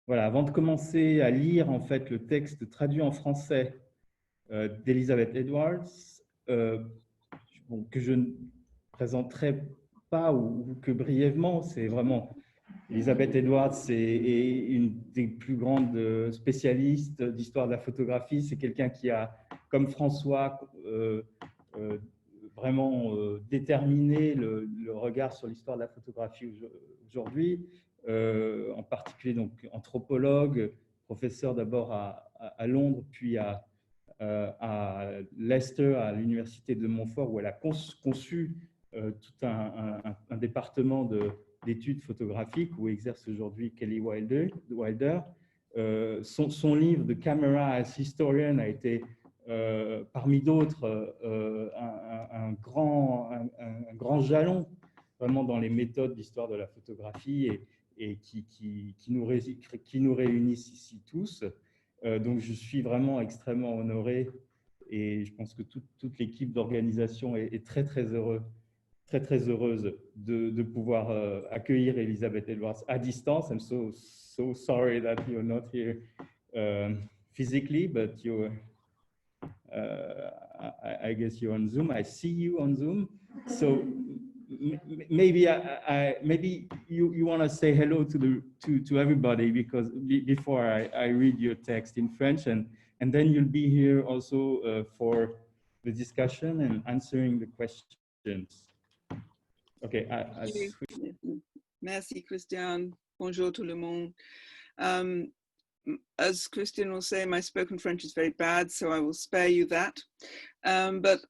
Voilà, avant de commencer à lire en fait le texte traduit en français d'Elizabeth Edwards, que je ne présenterai pas ou que brièvement, c'est vraiment Elizabeth Edwards est une des plus grandes spécialistes d'histoire de la photographie. C'est quelqu'un qui a, comme François, vraiment déterminé le regard sur l'histoire de la photographie aujourd'hui. En particulier donc anthropologue, professeur d'abord à Londres, puis à Leicester, à l'université de Montfort, où elle a conçu tout un département d'études photographiques où exerce aujourd'hui Kelly Wilder. Son livre The Camera as Historian a été, parmi d'autres, un grand jalon vraiment dans les méthodes d'histoire de la photographie et qui nous réunissent ici tous. Donc, je suis vraiment extrêmement honoré et je pense que toute l'équipe d'organisation est très heureuse de pouvoir accueillir Elizabeth Edwards à distance. I'm so sorry that you're not here physically, but I guess you're on Zoom. I see you on Zoom. So maybe maybe you want to say hello to everybody, because before I read your text in French, and then you'll be here also for the discussion and answering the questions. Okay. Merci Christian. Bonjour tout le monde. As Christian will say, my spoken French is very bad, so I will spare you that. But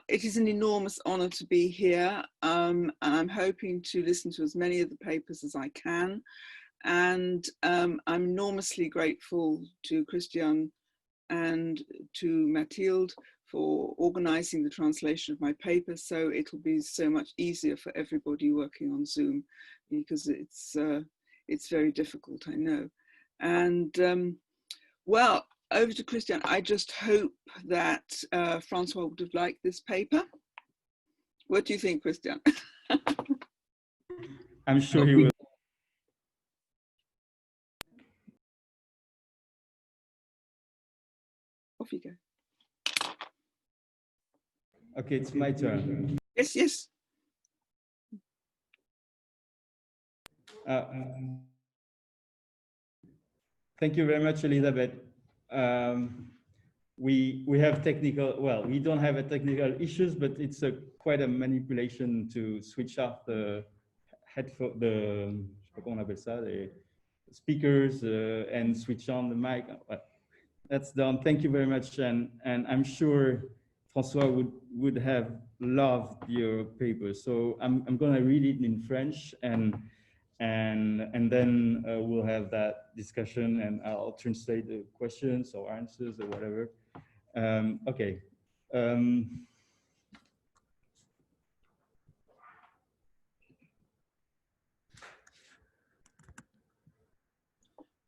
it is an enormous honor to be here. And I'm hoping to listen to as many of the papers as I can. And I'm enormously grateful to Christian and to Mathilde for organizing the translation of my paper, so it'll be so much easier for everybody working on Zoom, because it's very difficult, I know. And well, over to Christian. I just hope that Francois would have liked this paper. What do you think, Christian? I'm sure he will. Off you go. Okay, it's my turn. Yes, yes. Thank you very much, Elizabeth. We have technical, well, we don't have a technical issues, but it's quite a manipulation to switch off the headphone, je sais pas comment on appelle ça, les speakers and switch on the mic. But that's done. Thank you very much, and I'm sure François would have loved your paper. So I'm going to read it in French, and then we'll have that discussion, and I'll translate the questions or answers or whatever. Okay.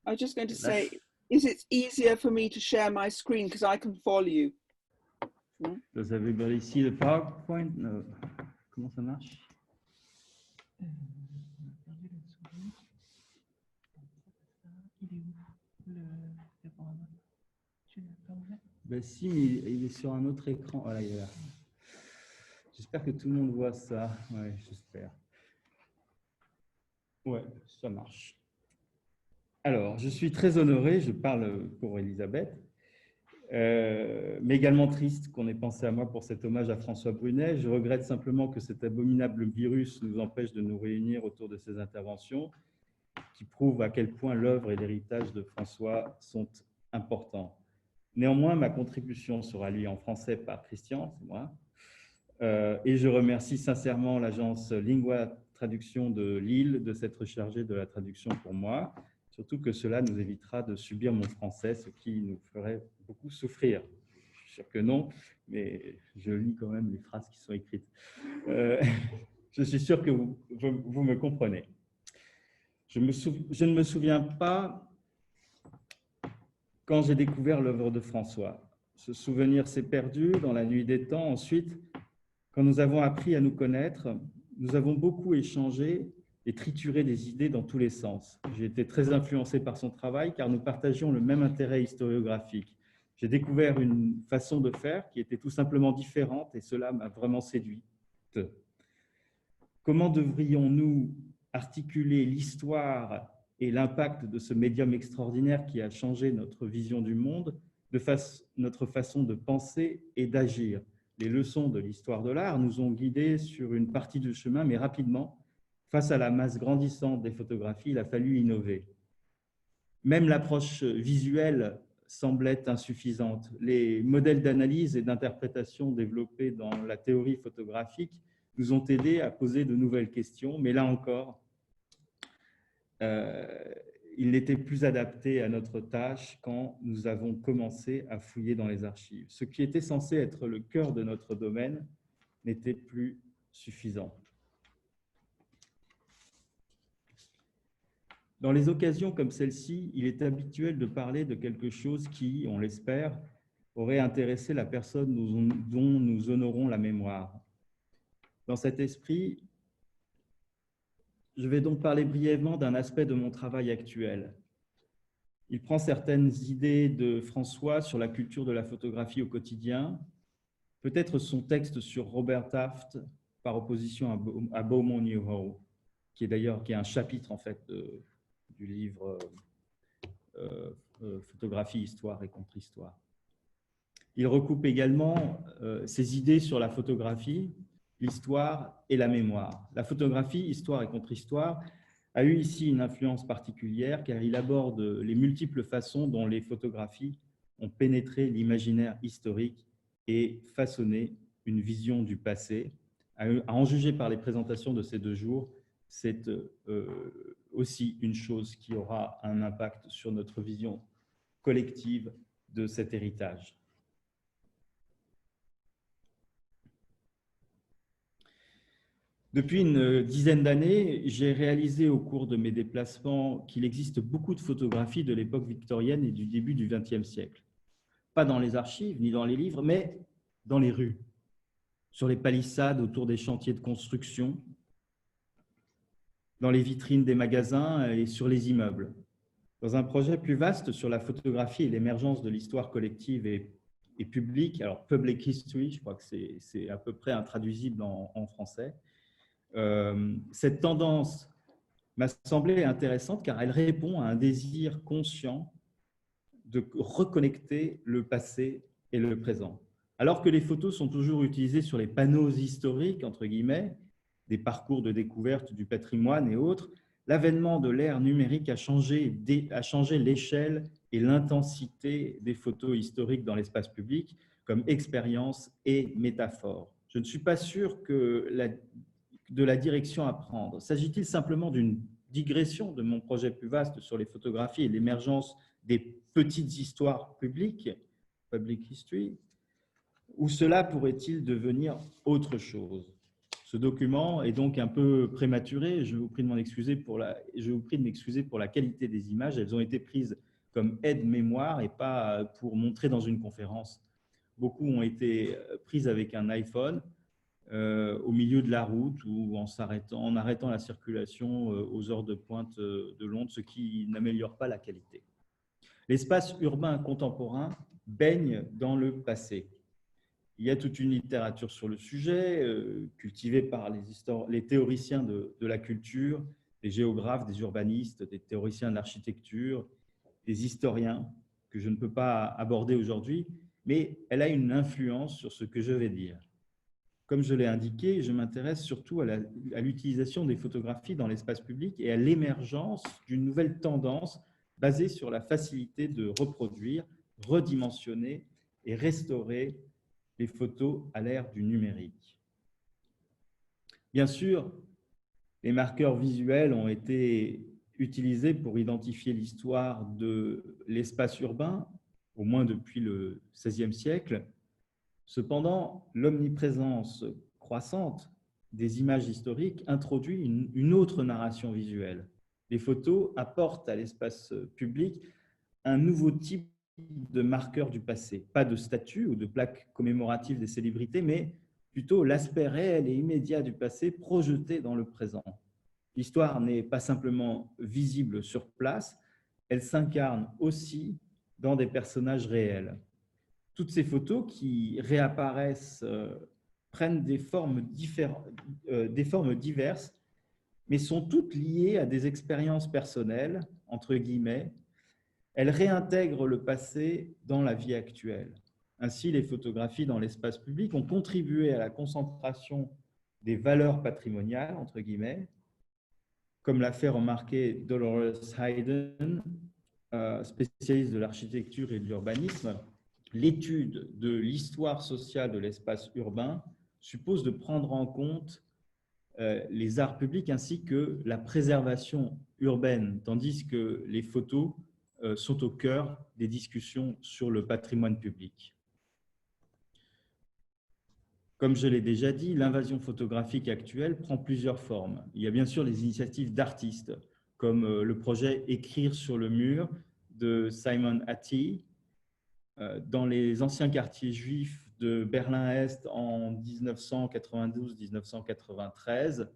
I was just going to say, is it easier for me to share my screen because I can follow you? No? Does everybody see the PowerPoint? No. Comment ça marche? Ben si, mais il est sur un autre écran. Voilà, il est là. J'espère que tout le monde voit ça. Ouais, j'espère. Ouais, ça marche. Alors, je suis très honoré, je parle pour Elisabeth, mais également triste qu'on ait pensé à moi pour cet hommage à François Brunet. Je regrette simplement que cet abominable virus nous empêche de nous réunir autour de ces interventions qui prouvent à quel point l'œuvre et l'héritage de François sont importants. Néanmoins, ma contribution sera lue en français par Christian, c'est moi, et je remercie sincèrement l'agence Lingua Traduction de Lille de s'être chargée de la traduction pour moi, surtout que cela nous évitera de subir mon français, ce qui nous ferait beaucoup souffrir. Je suis sûr que non, mais je lis quand même les phrases qui sont écrites. Je suis sûr que vous me comprenez. Je ne me souviens pas quand j'ai découvert l'œuvre de François. Ce souvenir s'est perdu dans la nuit des temps. Ensuite, quand nous avons appris à nous connaître, nous avons beaucoup échangé et triturer des idées dans tous les sens. J'ai été très influencé par son travail car nous partagions le même intérêt historiographique. J'ai découvert une façon de faire qui était tout simplement différente et cela m'a vraiment séduite. Comment devrions-nous articuler l'histoire et l'impact de ce médium extraordinaire qui a changé notre vision du monde, notre façon de penser et d'agir? Les leçons de l'histoire de l'art nous ont guidés sur une partie du chemin, mais rapidement, face à la masse grandissante des photographies, il a fallu innover. Même l'approche visuelle semblait insuffisante. Les modèles d'analyse et d'interprétation développés dans la théorie photographique nous ont aidés à poser de nouvelles questions, mais là encore, il n'était plus adapté à notre tâche quand nous avons commencé à fouiller dans les archives. Ce qui était censé être le cœur de notre domaine n'était plus suffisant. Dans les occasions comme celle-ci, il est habituel de parler de quelque chose qui, on l'espère, aurait intéressé la personne dont nous honorons la mémoire. Dans cet esprit, je vais donc parler brièvement d'un aspect de mon travail actuel. Il prend certaines idées de François sur la culture de la photographie au quotidien, peut-être son texte sur Robert Taft par opposition à Beaumont Newhall, qui est un chapitre en fait du livre Photographie, histoire et contre-histoire. Il recoupe également ses idées sur la photographie, l'histoire et la mémoire. La photographie, histoire et contre-histoire, a eu ici une influence particulière car il aborde les multiples façons dont les photographies ont pénétré l'imaginaire historique et façonné une vision du passé. À en juger par les présentations de ces 2 jours, c'est aussi une chose qui aura un impact sur notre vision collective de cet héritage. Depuis une dizaine d'années, j'ai réalisé au cours de mes déplacements qu'il existe beaucoup de photographies de l'époque victorienne et du début du XXe siècle. Pas dans les archives ni dans les livres, mais dans les rues, sur les palissades autour des chantiers de construction, dans les vitrines des magasins et sur les immeubles. Dans un projet plus vaste sur la photographie et l'émergence de l'histoire collective et publique, alors Public History, je crois que c'est à peu près intraduisible en français, cette tendance m'a semblé intéressante car elle répond à un désir conscient de reconnecter le passé et le présent. Alors que les photos sont toujours utilisées sur les panneaux historiques, entre guillemets, des parcours de découverte du patrimoine et autres, l'avènement de l'ère numérique a changé l'échelle et l'intensité des photos historiques dans l'espace public comme expérience et métaphore. Je ne suis pas sûr de la direction à prendre. S'agit-il simplement d'une digression de mon projet plus vaste sur les photographies et l'émergence des petites histoires publiques, Public History, ou cela pourrait-il devenir autre chose? Ce document est donc un peu prématuré. Je vous prie de m'excuser pour la qualité des images. Elles ont été prises comme aide-mémoire et pas pour montrer dans une conférence. Beaucoup ont été prises avec un iPhone au milieu de la route ou en arrêtant la circulation aux heures de pointe de Londres, ce qui n'améliore pas la qualité. L'espace urbain contemporain baigne dans le passé. Il y a toute une littérature sur le sujet, cultivée par les théoriciens de la culture, des géographes, des urbanistes, des théoriciens de l'architecture, des historiens, que je ne peux pas aborder aujourd'hui, mais elle a une influence sur ce que je vais dire. Comme je l'ai indiqué, je m'intéresse surtout à l'utilisation des photographies dans l'espace public et à l'émergence d'une nouvelle tendance basée sur la facilité de reproduire, redimensionner et restaurer les photos à l'ère du numérique. Bien sûr, les marqueurs visuels ont été utilisés pour identifier l'histoire de l'espace urbain, au moins depuis le XVIe siècle. Cependant, l'omniprésence croissante des images historiques introduit une autre narration visuelle. Les photos apportent à l'espace public un nouveau type de marqueurs du passé, pas de statues ou de plaques commémoratives des célébrités, mais plutôt l'aspect réel et immédiat du passé projeté dans le présent. L'histoire n'est pas simplement visible sur place, elle s'incarne aussi dans des personnages réels. Toutes ces photos qui réapparaissent prennent des formes diverses, mais sont toutes liées à des expériences personnelles, entre guillemets. Elles réintègrent le passé dans la vie actuelle. Ainsi, les photographies dans l'espace public ont contribué à la concentration des valeurs patrimoniales, entre guillemets, comme l'a fait remarquer Dolores Hayden, spécialiste de l'architecture et de l'urbanisme. L'étude de l'histoire sociale de l'espace urbain suppose de prendre en compte les arts publics ainsi que la préservation urbaine, tandis que les photos sont au cœur des discussions sur le patrimoine public. Comme je l'ai déjà dit, l'invasion photographique actuelle prend plusieurs formes. Il y a bien sûr les initiatives d'artistes, comme le projet Écrire sur le mur de Simon Hattie, dans les anciens quartiers juifs de Berlin-Est en 1992-1993.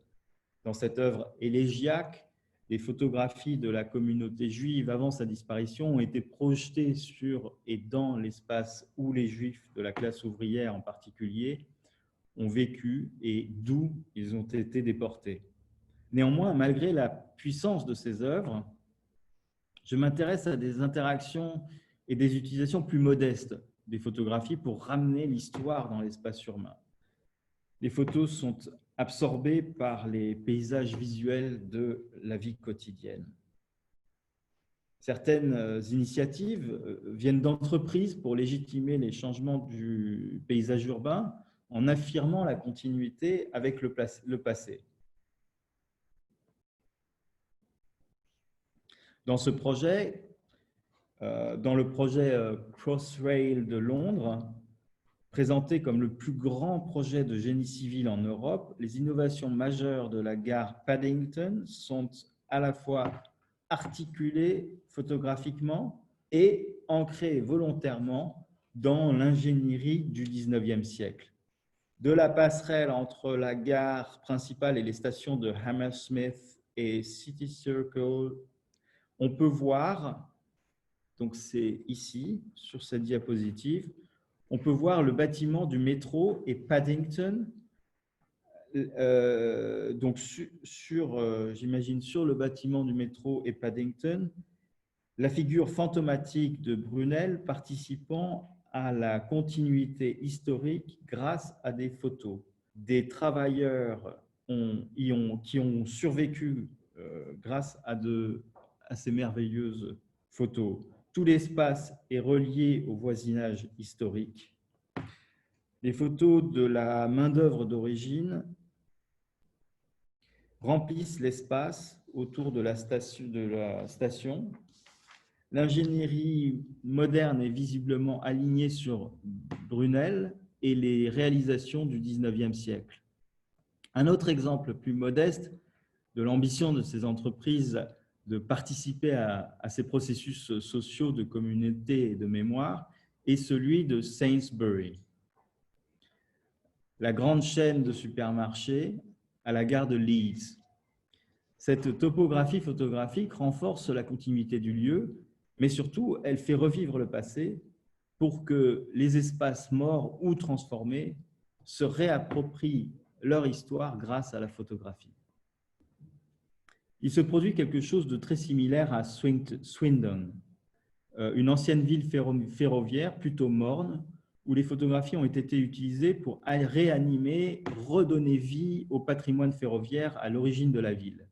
Dans cette œuvre élégiaque, les photographies de la communauté juive avant sa disparition ont été projetées sur et dans l'espace où les juifs de la classe ouvrière en particulier ont vécu et d'où ils ont été déportés. Néanmoins, malgré la puissance de ces œuvres, je m'intéresse à des interactions et des utilisations plus modestes des photographies pour ramener l'histoire dans l'espace urbain. Les photos sont absorbées par les paysages visuels de la vie quotidienne. Certaines initiatives viennent d'entreprises pour légitimer les changements du paysage urbain en affirmant la continuité avec le passé. Dans ce projet, dans le projet Crossrail de Londres, présenté comme le plus grand projet de génie civil en Europe, les innovations majeures de la gare Paddington sont à la fois articulées photographiquement et ancrées volontairement dans l'ingénierie du 19e siècle. De la passerelle entre la gare principale et les stations de Hammersmith et City Circle, on peut voir, donc c'est ici, sur cette diapositive, on peut voir le bâtiment du métro et Paddington, donc j'imagine sur le bâtiment du métro et Paddington, la figure fantomatique de Brunel participant à la continuité historique grâce à des photos. Des travailleurs qui ont survécu grâce à ces merveilleuses photos. Tout l'espace est relié au voisinage historique. Les photos de la main-d'œuvre d'origine remplissent l'espace autour de la station. L'ingénierie moderne est visiblement alignée sur Brunel et les réalisations du 19e siècle. Un autre exemple plus modeste de l'ambition de ces entreprises de participer à ces processus sociaux de communauté et de mémoire est celui de Sainsbury, la grande chaîne de supermarchés à la gare de Leeds. Cette topographie photographique renforce la continuité du lieu, mais surtout, elle fait revivre le passé pour que les espaces morts ou transformés se réapproprient leur histoire grâce à la photographie. Il se produit quelque chose de très similaire à Swindon, une ancienne ville ferroviaire plutôt morne, où les photographies ont été utilisées pour réanimer, redonner vie au patrimoine ferroviaire à l'origine de la ville.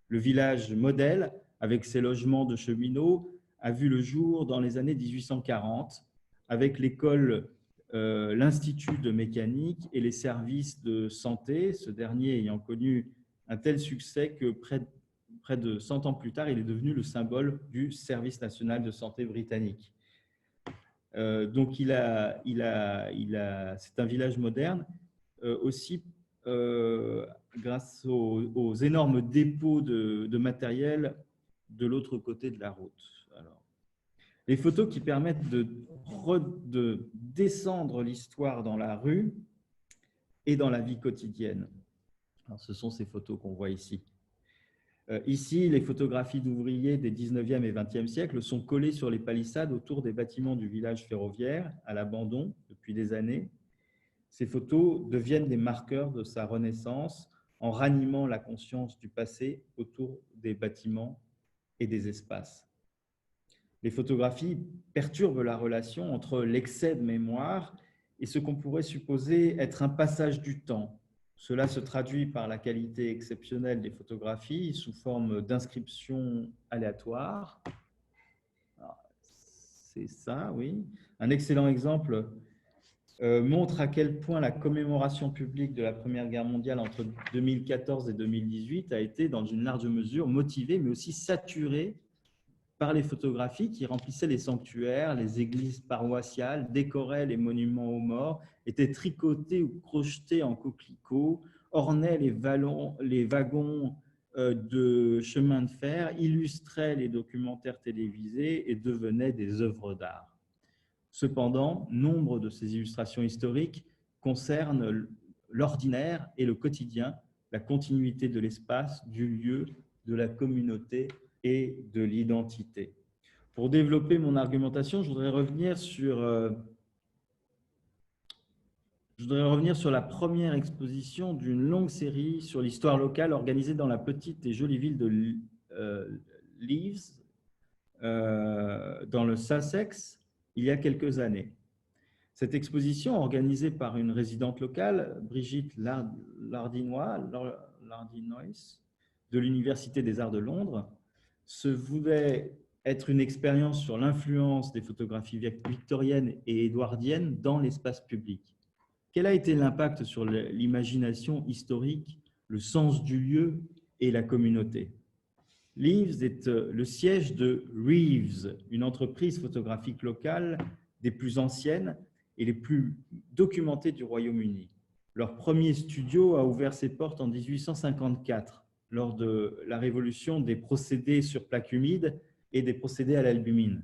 Le village modèle, avec ses logements de cheminots, a vu le jour dans les années 1840, avec l'école, l'Institut de mécanique et les services de santé, ce dernier ayant connu un tel succès que près de 100 ans plus tard, il est devenu le symbole du service national de santé britannique. Donc, c'est un village moderne, aussi grâce aux énormes dépôts de matériel de l'autre côté de la route. Alors, les photos qui permettent de descendre l'histoire dans la rue et dans la vie quotidienne. Alors, ce sont ces photos qu'on voit ici. Ici, les photographies d'ouvriers des 19e et 20e siècles sont collées sur les palissades autour des bâtiments du village ferroviaire, à l'abandon depuis des années. Ces photos deviennent des marqueurs de sa renaissance en ranimant la conscience du passé autour des bâtiments et des espaces. Les photographies perturbent la relation entre l'excès de mémoire et ce qu'on pourrait supposer être un passage du temps. Cela se traduit par la qualité exceptionnelle des photographies sous forme d'inscriptions aléatoires. C'est ça, oui. Un excellent exemple montre à quel point la commémoration publique de la Première Guerre mondiale entre 2014 et 2018 a été, dans une large mesure, motivée, mais aussi saturée par les photographies qui remplissaient les sanctuaires, les églises paroissiales, décoraient les monuments aux morts, étaient tricotées ou crochetées en coquelicots, ornaient les wagons de chemin de fer, illustraient les documentaires télévisés et devenaient des œuvres d'art. Cependant, nombre de ces illustrations historiques concernent l'ordinaire et le quotidien, la continuité de l'espace, du lieu, de la communauté et de l'identité. Pour développer mon argumentation, je voudrais revenir sur la première exposition d'une longue série sur l'histoire locale organisée dans la petite et jolie ville de Leeds, dans le Sussex, il y a quelques années. Cette exposition, organisée par une résidente locale, Brigitte Lardinois, de l'Université des Arts de Londres, se voulait être une expérience sur l'influence des photographies victoriennes et édouardiennes dans l'espace public. Quel a été l'impact sur l'imagination historique, le sens du lieu et la communauté? Leeds est le siège de Reeves, une entreprise photographique locale des plus anciennes et les plus documentées du Royaume-Uni. Leur premier studio a ouvert ses portes en 1854, lors de la révolution des procédés sur plaque humide et des procédés à l'albumine.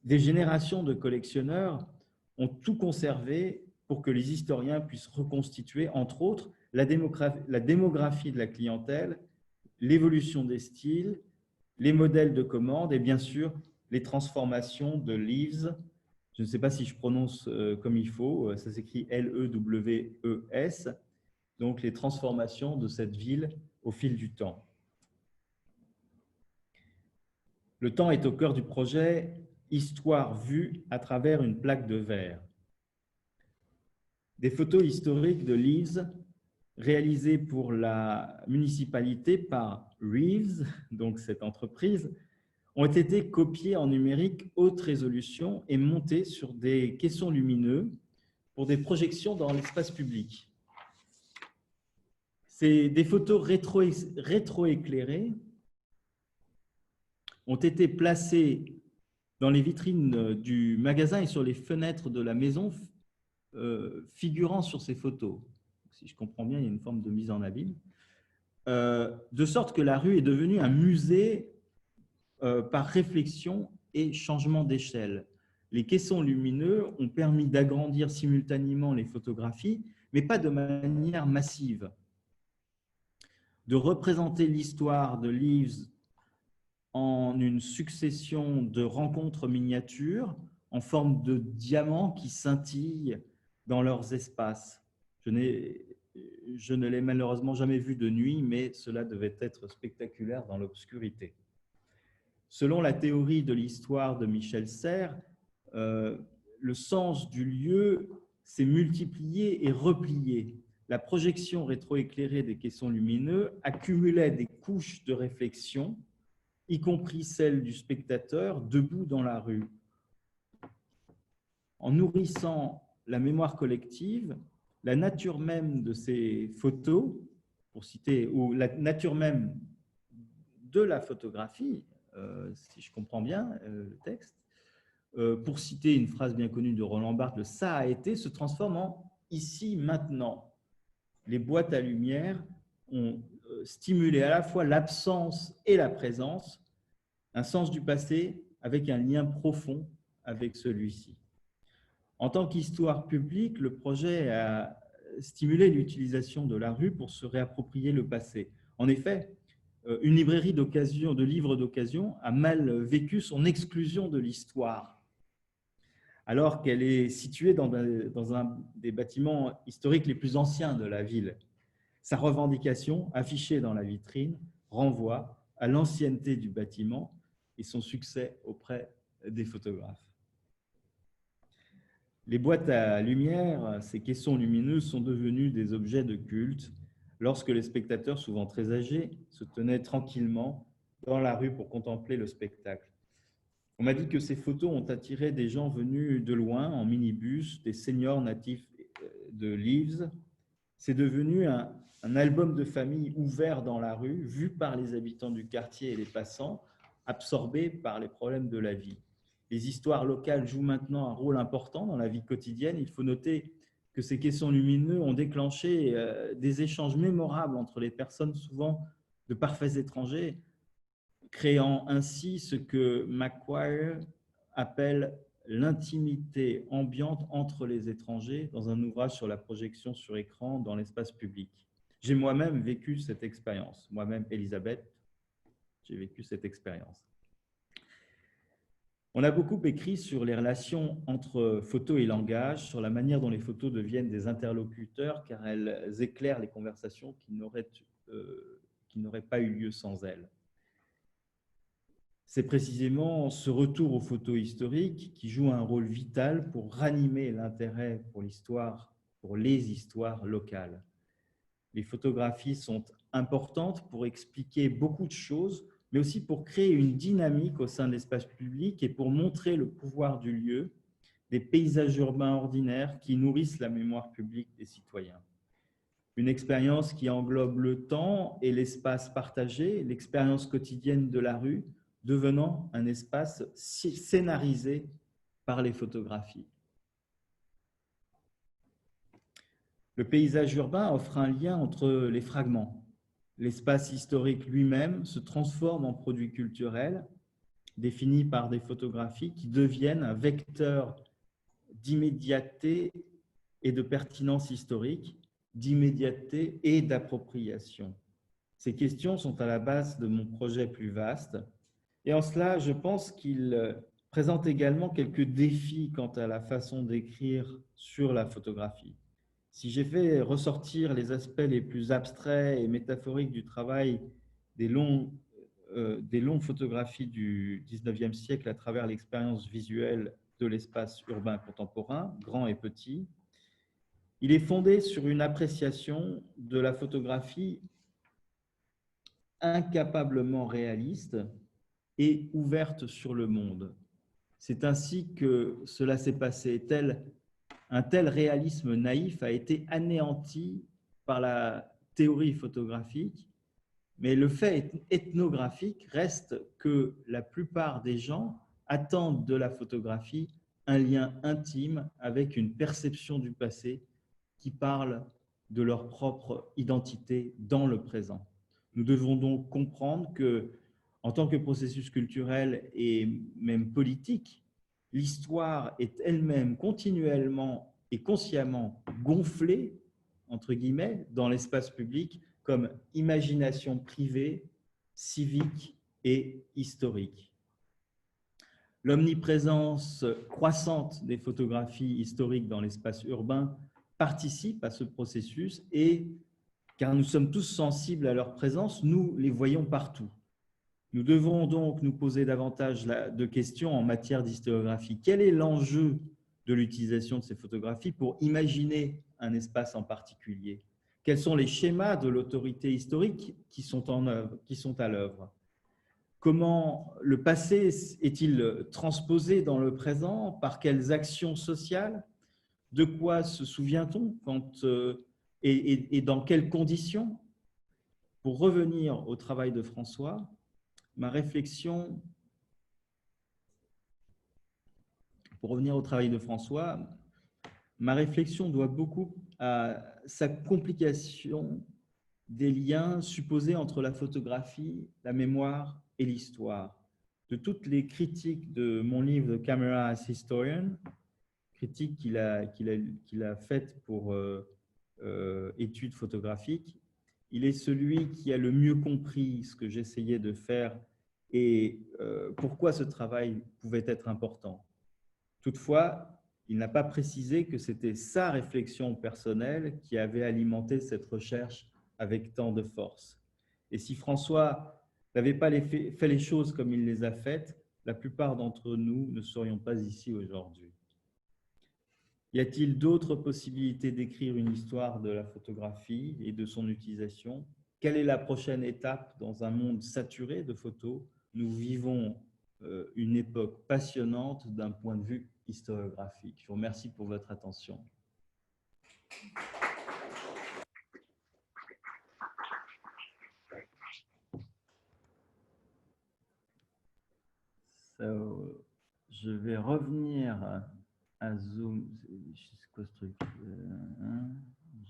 Des générations de collectionneurs ont tout conservé pour que les historiens puissent reconstituer, entre autres, la démographie de la clientèle, l'évolution des styles, les modèles de commande et bien sûr les transformations de Leeves. Je ne sais pas si je prononce comme il faut, ça s'écrit L-E-W-E-S, donc les transformations de cette ville au fil du temps. Le temps est au cœur du projet Histoire vue à travers une plaque de verre. Des photos historiques de Leeds réalisées pour la municipalité par Reeves, donc cette entreprise, ont été copiées en numérique haute résolution et montées sur des caissons lumineux pour des projections dans l'espace public. Des photos rétroéclairées ont été placées dans les vitrines du magasin et sur les fenêtres de la maison figurant sur ces photos. Si je comprends bien, il y a une forme de mise en abîme. De sorte que la rue est devenue un musée par réflexion et changement d'échelle. Les caissons lumineux ont permis d'agrandir simultanément les photographies, mais pas de manière massive. De représenter l'histoire de Leeves en une succession de rencontres miniatures en forme de diamants qui scintillent dans leurs espaces. Je ne l'ai malheureusement jamais vu de nuit, mais cela devait être spectaculaire dans l'obscurité. Selon la théorie de l'histoire de Michel Serres, le sens du lieu s'est multiplié et replié. La projection rétroéclairée des caissons lumineux accumulait des couches de réflexion, y compris celle du spectateur debout dans la rue. En nourrissant la mémoire collective, la nature même de ces photos, pour citer, ou la nature même de la photographie, si je comprends bien le texte, pour citer une phrase bien connue de Roland Barthes, le « ça a été » se transforme en « ici, maintenant ». Les boîtes à lumière ont stimulé à la fois l'absence et la présence, un sens du passé avec un lien profond avec celui-ci. En tant qu'histoire publique, le projet a stimulé l'utilisation de la rue pour se réapproprier le passé. En effet, une librairie d'occasion, de livres d'occasion, a mal vécu son exclusion de l'histoire, alors qu'elle est située dans un des bâtiments historiques les plus anciens de la ville. Sa revendication, affichée dans la vitrine, renvoie à l'ancienneté du bâtiment et son succès auprès des photographes. Les boîtes à lumière, ces caissons lumineux, sont devenus des objets de culte lorsque les spectateurs, souvent très âgés, se tenaient tranquillement dans la rue pour contempler le spectacle. On m'a dit que ces photos ont attiré des gens venus de loin en minibus, des seniors natifs de Leeds. C'est devenu un album de famille ouvert dans la rue, vu par les habitants du quartier et les passants, absorbés par les problèmes de la vie. Les histoires locales jouent maintenant un rôle important dans la vie quotidienne. Il faut noter que ces caissons lumineux ont déclenché des échanges mémorables entre les personnes, souvent de parfaits étrangers, créant ainsi ce que Macquarie appelle l'intimité ambiante entre les étrangers dans un ouvrage sur la projection sur écran dans l'espace public. J'ai moi-même vécu cette expérience. Moi-même, Elisabeth, j'ai vécu cette expérience. On a beaucoup écrit sur les relations entre photos et langage, sur la manière dont les photos deviennent des interlocuteurs, car elles éclairent les conversations qui n'auraient pas eu lieu sans elles. C'est précisément ce retour aux photos historiques qui joue un rôle vital pour ranimer l'intérêt pour l'histoire, pour les histoires locales. Les photographies sont importantes pour expliquer beaucoup de choses, mais aussi pour créer une dynamique au sein de l'espace public et pour montrer le pouvoir du lieu, des paysages urbains ordinaires qui nourrissent la mémoire publique des citoyens. Une expérience qui englobe le temps et l'espace partagé, l'expérience quotidienne de la rue, devenant un espace scénarisé par les photographies. Le paysage urbain offre un lien entre les fragments. L'espace historique lui-même se transforme en produit culturel, défini par des photographies qui deviennent un vecteur d'immédiateté et de pertinence historique, d'immédiateté et d'appropriation. Ces questions sont à la base de mon projet plus vaste. Et en cela, je pense qu'il présente également quelques défis quant à la façon d'écrire sur la photographie. Si j'ai fait ressortir les aspects les plus abstraits et métaphoriques du travail des longues photographies du 19e siècle à travers l'expérience visuelle de l'espace urbain contemporain, grand et petit, il est fondé sur une appréciation de la photographie incapablement réaliste et ouverte sur le monde. C'est ainsi que cela s'est passé. Un tel réalisme naïf a été anéanti par la théorie photographique, mais le fait ethnographique reste que la plupart des gens attendent de la photographie un lien intime avec une perception du passé qui parle de leur propre identité dans le présent. Nous devons donc comprendre que, en tant que processus culturel et même politique, l'histoire est elle-même continuellement et consciemment gonflée, entre guillemets, dans l'espace public comme imagination privée, civique et historique. L'omniprésence croissante des photographies historiques dans l'espace urbain participe à ce processus et, car nous sommes tous sensibles à leur présence, nous les voyons partout. Nous devons donc nous poser davantage de questions en matière d'historiographie. Quel est l'enjeu de l'utilisation de ces photographies pour imaginer un espace en particulier? Quels sont les schémas de l'autorité historique qui sont à l'œuvre? Comment le passé est-il transposé dans le présent? Par quelles actions sociales? De quoi se souvient-on et dans quelles conditions? Pour revenir au travail de François, ma réflexion doit beaucoup à sa complication des liens supposés entre la photographie, la mémoire et l'histoire. De toutes les critiques de mon livre The Camera as Historian, critiques qu'il a faites pour études photographiques, il est celui qui a le mieux compris ce que j'essayais de faire et pourquoi ce travail pouvait être important. Toutefois, il n'a pas précisé que c'était sa réflexion personnelle qui avait alimenté cette recherche avec tant de force. Et si François n'avait pas fait les choses comme il les a faites, la plupart d'entre nous ne serions pas ici aujourd'hui. Y a-t-il d'autres possibilités d'écrire une histoire de la photographie et de son utilisation? Quelle est la prochaine étape dans un monde saturé de photos? Nous vivons une époque passionnante d'un point de vue historiographique. Je vous remercie pour votre attention. Je vais revenir à Zoom. C'est quoi ce truc?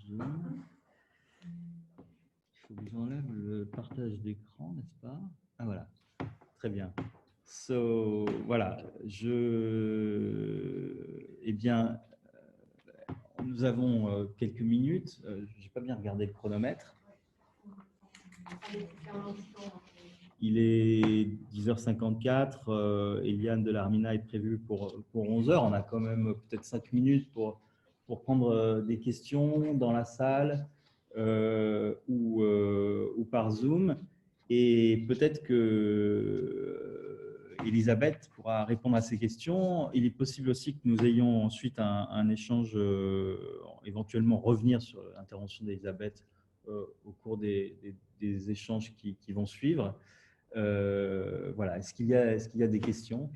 Zoom. Il faut que j'enlève le partage d'écran, n'est-ce pas? Ah voilà, très bien. Voilà, eh bien, nous avons quelques minutes. Je n'ai pas bien regardé le chronomètre. Il est 10h54. Eliane Delarmina est prévue pour 11h. On a quand même peut-être 5 minutes pour prendre des questions dans la salle ou par Zoom. Et peut-être que Elisabeth pourra répondre à ces questions. Il est possible aussi que nous ayons ensuite un échange, éventuellement revenir sur l'intervention d'Elisabeth au cours des échanges qui vont suivre. Voilà. Est-ce qu'il y a des questions?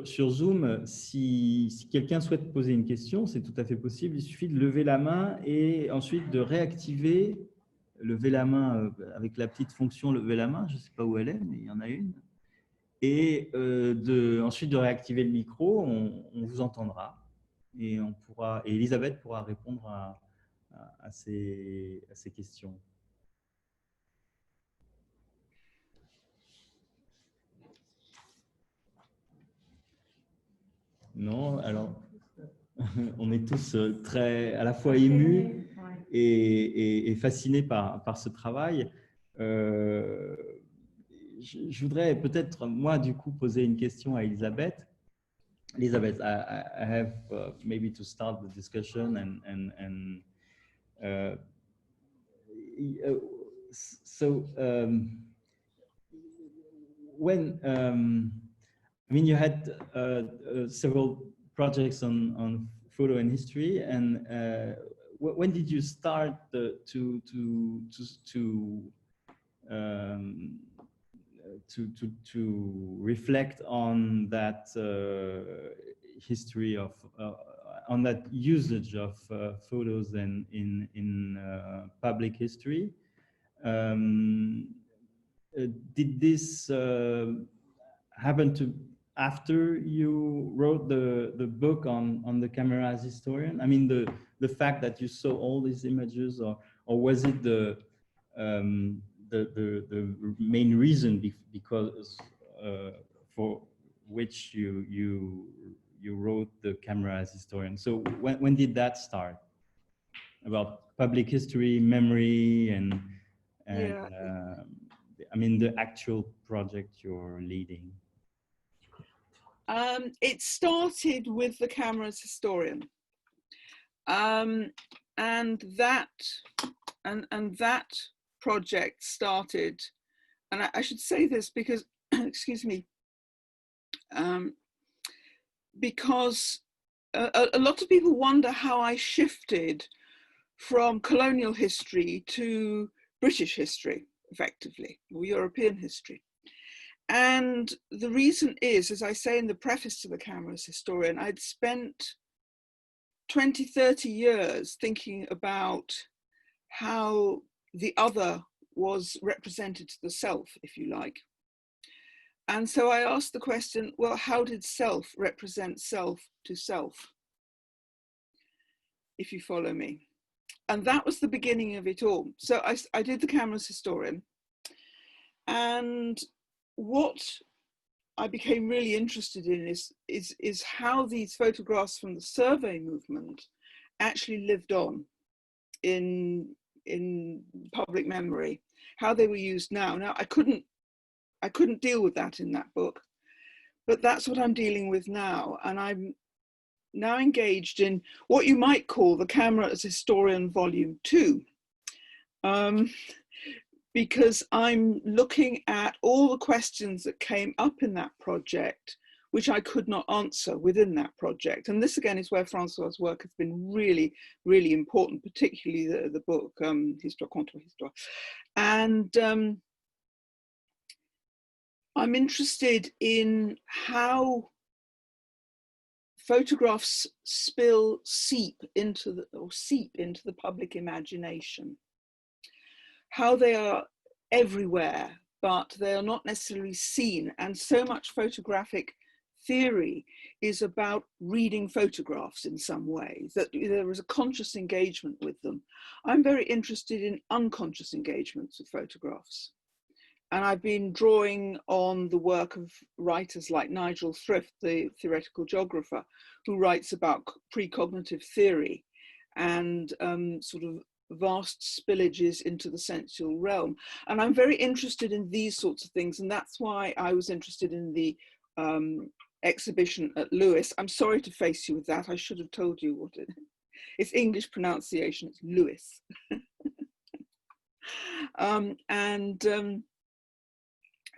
Sur Zoom, si quelqu'un souhaite poser une question, c'est tout à fait possible. Il suffit de lever la main et ensuite de réactiver, lever la main avec la petite fonction lever la main. Je ne sais pas où elle est, mais il y en a une. Et ensuite de réactiver le micro, on vous entendra et Elisabeth pourra répondre à ces questions. Non, alors on est tous à la fois émus et fascinés par ce travail. Je voudrais peut-être, moi, du coup, poser une question à Elisabeth. Elisabeth, I have maybe to start the discussion when I mean, you had several projects on photo and history, and when did you start to reflect on that history of on that usage of photos in public history? Did this happen to after you wrote the book on the camera as historian? I mean, the fact that you saw all these images, or was it the main reason because for which you wrote the camera as historian? So when did that start? About public history, memory, and yeah. I mean, the actual project you're leading. It started with the camera as historian, and that project started, and I should say this because excuse me, because a lot of people wonder how I shifted from colonial history to British history, effectively, or European history. And the reason is, as I say in the preface to the camera as historian, I'd spent 20, 30 years thinking about how the other was represented to the self, if you like. And so I asked the question, well, how did self represent self to self? If you follow me. And that was the beginning of it all. So I did the camera as historian. And what I became really interested in is how these photographs from the survey movement actually lived on in public memory, how they were used now. Now I couldn't deal with that in that book, but that's what I'm dealing with now, and I'm now engaged in what you might call the Camera as Historian Volume 2. Because I'm looking at all the questions that came up in that project, which I could not answer within that project. And this again is where Francois's work has been really, really important, particularly the book, Histoire contre Histoire. And I'm interested in how photographs seep into the public imagination. How they are everywhere, but they are not necessarily seen. And so much photographic theory is about reading photographs in some way, that there is a conscious engagement with them. I'm very interested in unconscious engagements with photographs. And I've been drawing on the work of writers like Nigel Thrift, the theoretical geographer, who writes about precognitive theory and sort of vast spillages into the sensual realm. And I'm very interested in these sorts of things. And that's why I was interested in the exhibition at Lewis. I'm sorry to face you with that. I should have told you what it is. It's English pronunciation, it's Lewis.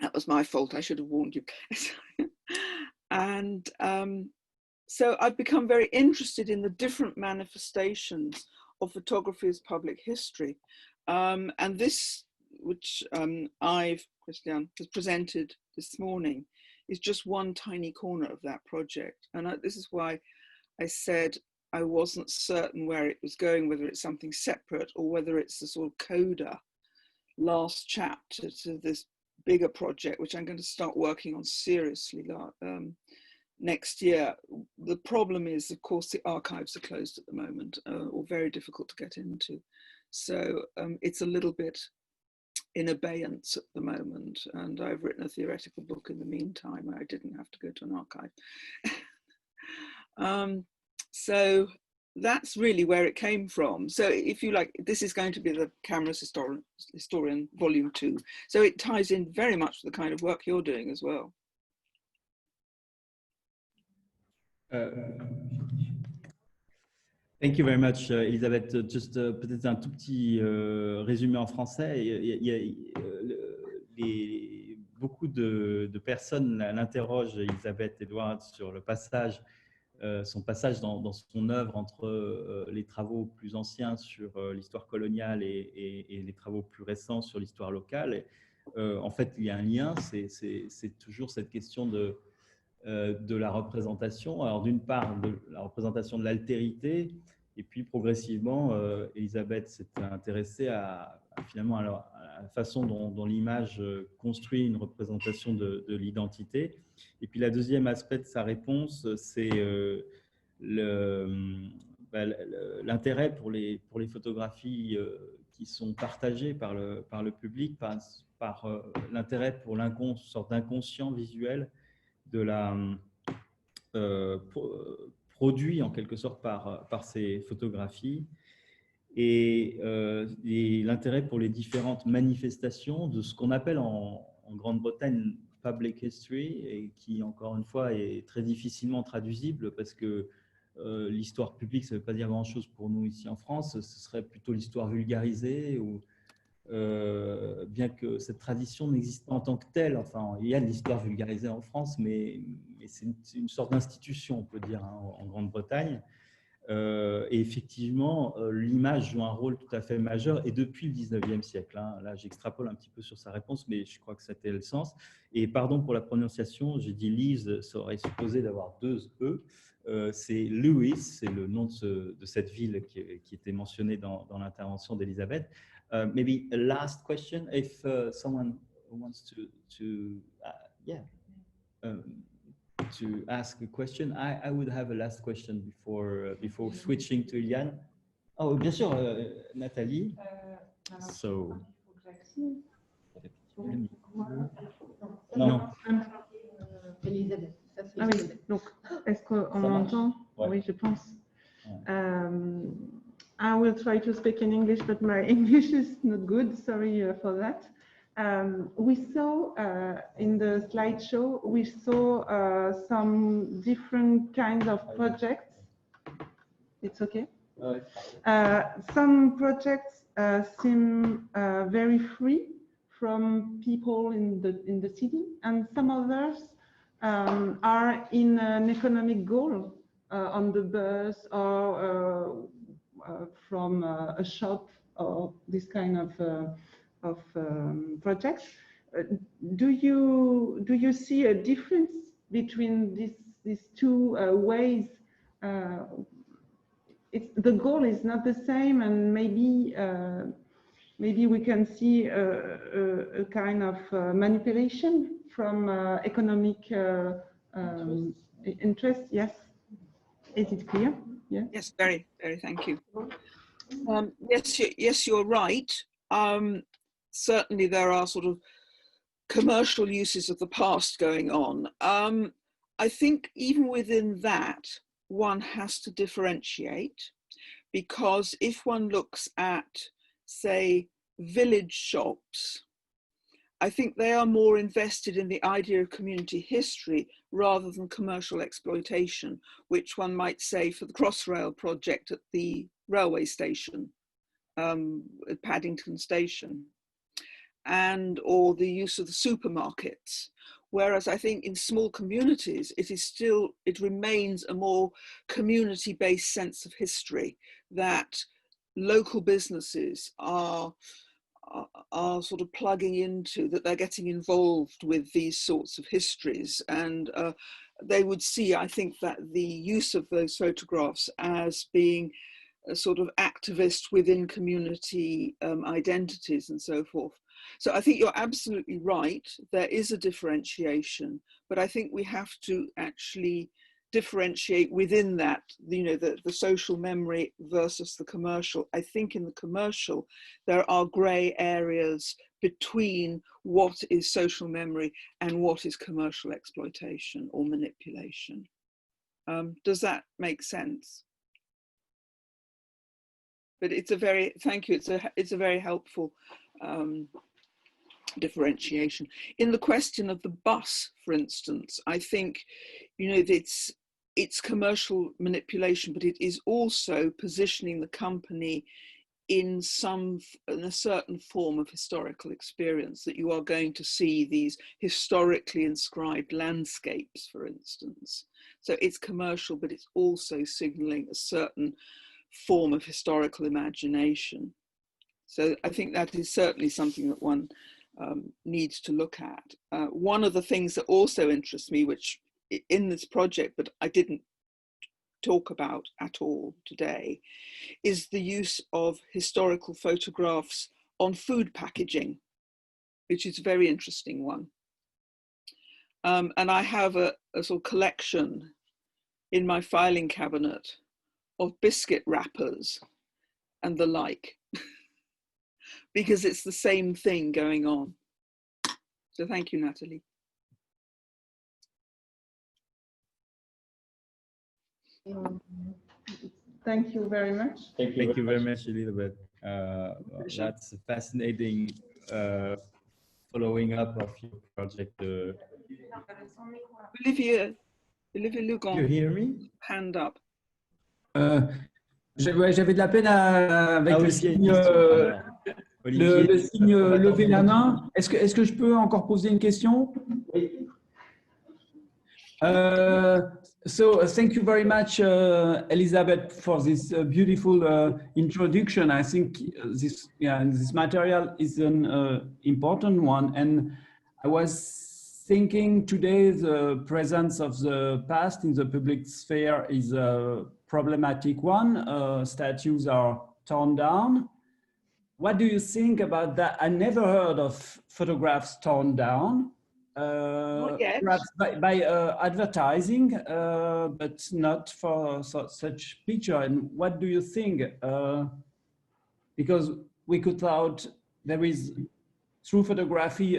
That was my fault, I should have warned you. And so I've become very interested in the different manifestations of photography as public history. And this, which Christian has presented this morning, is just one tiny corner of that project. And this is why I said I wasn't certain where it was going, whether it's something separate or whether it's the sort of coda, last chapter to this bigger project, which I'm going to start working on seriously next year. The problem is, of course, the archives are closed at the moment, or very difficult to get into. So it's a little bit in abeyance at the moment. And I've written a theoretical book in the meantime where I didn't have to go to an archive. So that's really where it came from. So if you like, this is going to be the Camera's Historian Volume 2. So it ties in very much with the kind of work you're doing as well. Thank you very much, Elisabeth. Just peut-être un tout petit résumé en français. Beaucoup de personnes l'interrogent, Elisabeth Edwards, sur le passage, son passage dans son œuvre entre les travaux plus anciens sur l'histoire coloniale et les travaux plus récents sur l'histoire locale. En fait, il y a un lien, c'est toujours cette question de la représentation. Alors, d'une part, de la représentation de l'altérité, et puis progressivement, Elisabeth s'est intéressée finalement à la façon dont l'image construit une représentation de l'identité. Et puis, la deuxième aspect de sa réponse, c'est l'intérêt pour les photographies qui sont partagées par le public, par l'intérêt pour une sorte d'inconscient visuel de la produit en quelque sorte par ces photographies et l'intérêt pour les différentes manifestations de ce qu'on appelle en Grande-Bretagne public history et qui encore une fois est très difficilement traduisible parce que l'histoire publique, ça ne veut pas dire grand-chose pour nous ici en France, ce serait plutôt l'histoire vulgarisée ou bien que cette tradition n'existe pas en tant que telle. Enfin, il y a de l'histoire vulgarisée en France, mais c'est une sorte d'institution, on peut dire, hein, en Grande-Bretagne. Et effectivement, l'image joue un rôle tout à fait majeur, et depuis le 19e siècle. Hein. Là, j'extrapole un petit peu sur sa réponse, mais je crois que c'était le sens. Et pardon pour la prononciation, j'ai dit Lise, ça aurait supposé d'avoir deux E. C'est Lewis, c'est le nom de cette ville qui était mentionnée dans l'intervention d'Elisabeth. Maybe a last question, if someone wants to ask a question. I would have a last question before switching to Eliane. Oh, bien sûr, Nathalie. So. Non. Elisabeth. Ah oui, donc est-ce qu'on m'entend? Ouais. Oui, je pense. Ouais. I will try to speak in English, but my English is not good. Sorry for that. We saw in the slideshow, we saw some different kinds of projects. It's okay? Some projects seem very free from people in the city, and some others are in an economic goal on the bus or from a shop or this kind of projects. Do you see a difference between these two ways? The goal is not the same, and maybe we can see a kind of manipulation from economic interest. Yes, is it clear? Yeah. Yes, very, very. Thank you. Yes, you're right. Certainly, there are sort of commercial uses of the past going on. I think even within that, one has to differentiate, because if one looks at, say, village shops, I think they are more invested in the idea of community history rather than commercial exploitation, which one might say for the Crossrail project at the railway station, at Paddington Station, and or the use of the supermarkets. Whereas I think in small communities, it remains a more community-based sense of history, that local businesses are sort of plugging into, that they're getting involved with these sorts of histories. And they would see, I think, that the use of those photographs as being a sort of activist within community identities and so forth. So I think you're absolutely right. There is a differentiation, but I think we have to actually differentiate within that, the social memory versus the commercial. I think in the commercial, there are gray areas between what is social memory and what is commercial exploitation or manipulation. Does that make sense? But it's a very, thank you, it's a very helpful differentiation. In the question of the bus, for instance, I think, it's commercial manipulation, but it is also positioning the company in a certain form of historical experience, that you are going to see these historically inscribed landscapes, for instance. So it's commercial, but it's also signaling a certain form of historical imagination. So I think that is certainly something that one needs to look at. One of the things that also interests me, which in this project, but I didn't talk about at all today, is the use of historical photographs on food packaging, which is a very interesting one. And I have a sort of collection in my filing cabinet of biscuit wrappers and the like, because it's the same thing going on. So thank you, Natalie. Thank you very much. Thank you very much, Elizabeth. That's a fascinating following up of your project. Olivier Lugon. You hear me? Hand up. J'avais de la peine avec le signe, le signe lever la main. Est-ce que je peux encore poser une question? Oui. So thank you very much, Elizabeth, for this beautiful introduction. I think this material is an important one, and I was thinking today the presence of the past in the public sphere is a problematic one. Statues are torn down. What do you think about that? I never heard of photographs torn down. Perhaps by advertising, but not for such picture. And what do you think? Because we could thought there is, through photography,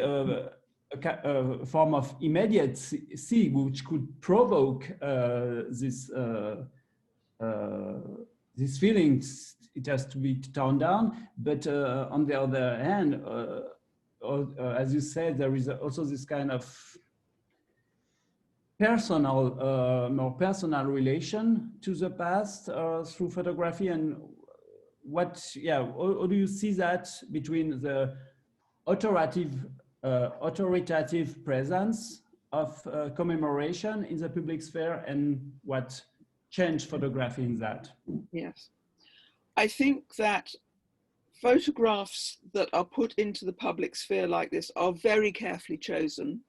a form of immediacy which could provoke these feelings. It has to be toned down. But on the other hand, as you said, there is also this kind of personal, more personal relation to the past through photography. And how do you see that between the authoritative presence of commemoration in the public sphere and what changed photography in that? Yes. I think that photographs that are put into the public sphere like this are very carefully chosen,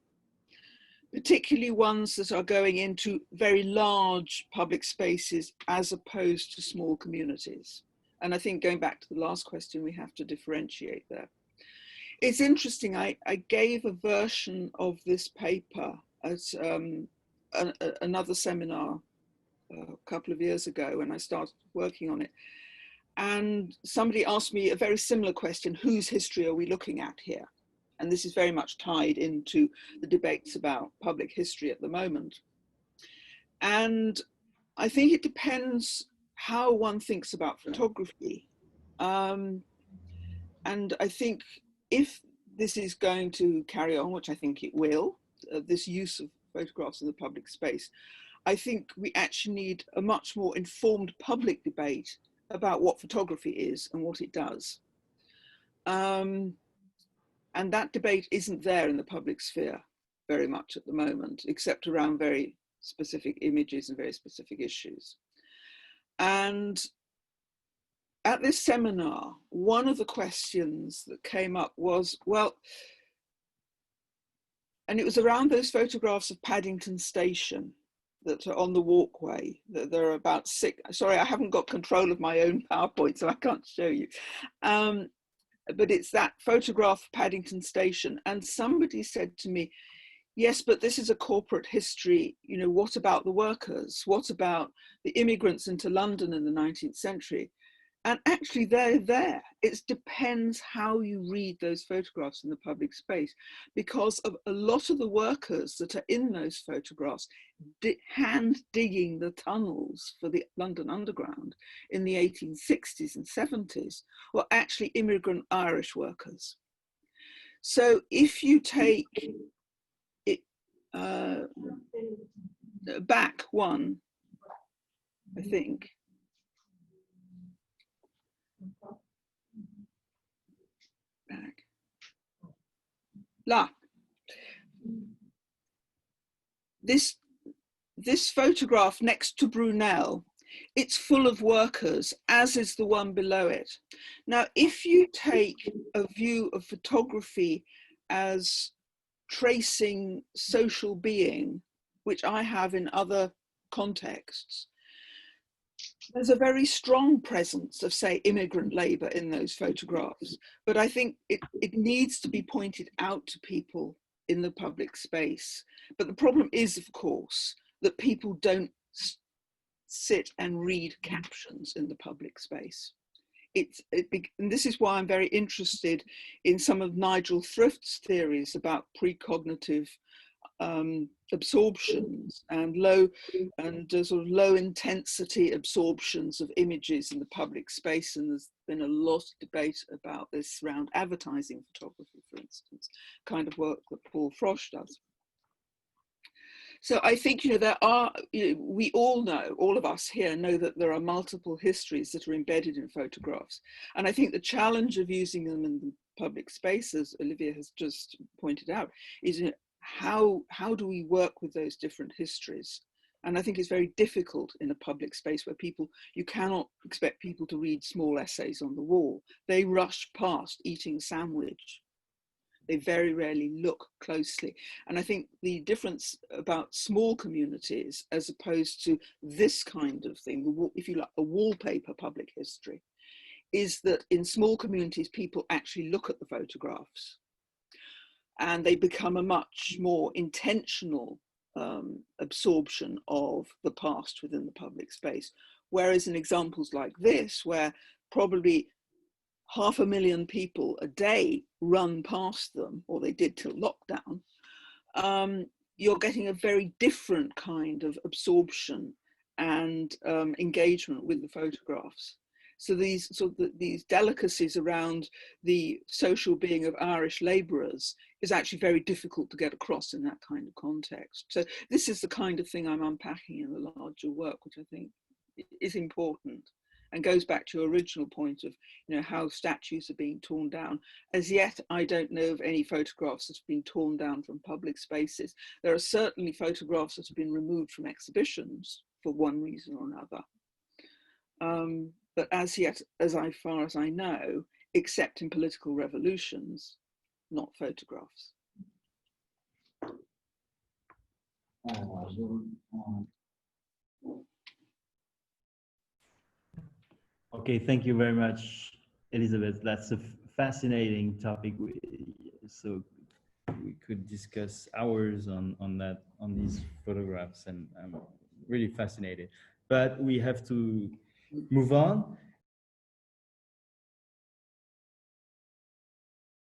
particularly ones that are going into very large public spaces as opposed to small communities. And I think going back to the last question, we have to differentiate there. It's interesting, I gave a version of this paper at another seminar a couple of years ago when I started working on it. And somebody asked me a very similar question: whose history are we looking at here? And this is very much tied into the debates about public history at the moment. And I think it depends how one thinks about photography. And I think if this is going to carry on, which I think it will, this use of photographs in the public space, I think we actually need a much more informed public debate about what photography is and what it does. And that debate isn't there in the public sphere very much at the moment, except around very specific images and very specific issues. And at this seminar, one of the questions that came up was, well, and it was around those photographs of Paddington Station that are on the walkway. There are about 6, sorry, I haven't got control of my own PowerPoint, so I can't show you. But it's that photograph of Paddington Station. And somebody said to me, yes, but this is a corporate history. You know, what about the workers? What about the immigrants into London in the 19th century? And actually they're there. It depends how you read those photographs in the public space, because of a lot of the workers that are in those photographs hand digging the tunnels for the London Underground in the 1860s and 70s were actually immigrant Irish workers. So if you take it back one, I think, back. La. This photograph next to Brunel, it's full of workers, as is the one below it. Now, if you take a view of photography as tracing social being, which I have in other contexts, there's a very strong presence of, say, immigrant labor in those photographs. But I think it needs to be pointed out to people in the public space. But the problem is, of course, that people don't sit and read captions in the public space. And this is why I'm very interested in some of Nigel Thrift's theories about precognitive absorptions and sort of low intensity absorptions of images in the public space. And there's been a lot of debate about this around advertising photography, for instance, kind of work that Paul Frosch does. So I think, you know, there are, we all know, all of us here know that there are multiple histories that are embedded in photographs. And I think the challenge of using them in the public space, as Olivia has just pointed out, is how do we work with those different histories? And I think it's very difficult in a public space where you cannot expect people to read small essays on the wall. They rush past eating a sandwich. They very rarely look closely. And I think the difference about small communities as opposed to this kind of thing, if you like, a wallpaper public history, is that in small communities, people actually look at the photographs and they become a much more intentional absorption of the past within the public space. Whereas in examples like this, where probably 500,000 people a day run past them, or they did till lockdown, you're getting a very different kind of absorption and engagement with the photographs. So these these delicacies around the social being of Irish labourers is actually very difficult to get across in that kind of context. So this is the kind of thing I'm unpacking in the larger work, which I think is important and goes back to your original point of, you know, how statues are being torn down. As yet, I don't know of any photographs that have been torn down from public spaces. There are certainly photographs that have been removed from exhibitions for one reason or another. But as yet, as far as I know, except in political revolutions, not photographs. Okay, thank you very much, Elizabeth. That's a fascinating topic. So we could discuss hours on these photographs, and I'm really fascinated. But we have to move on.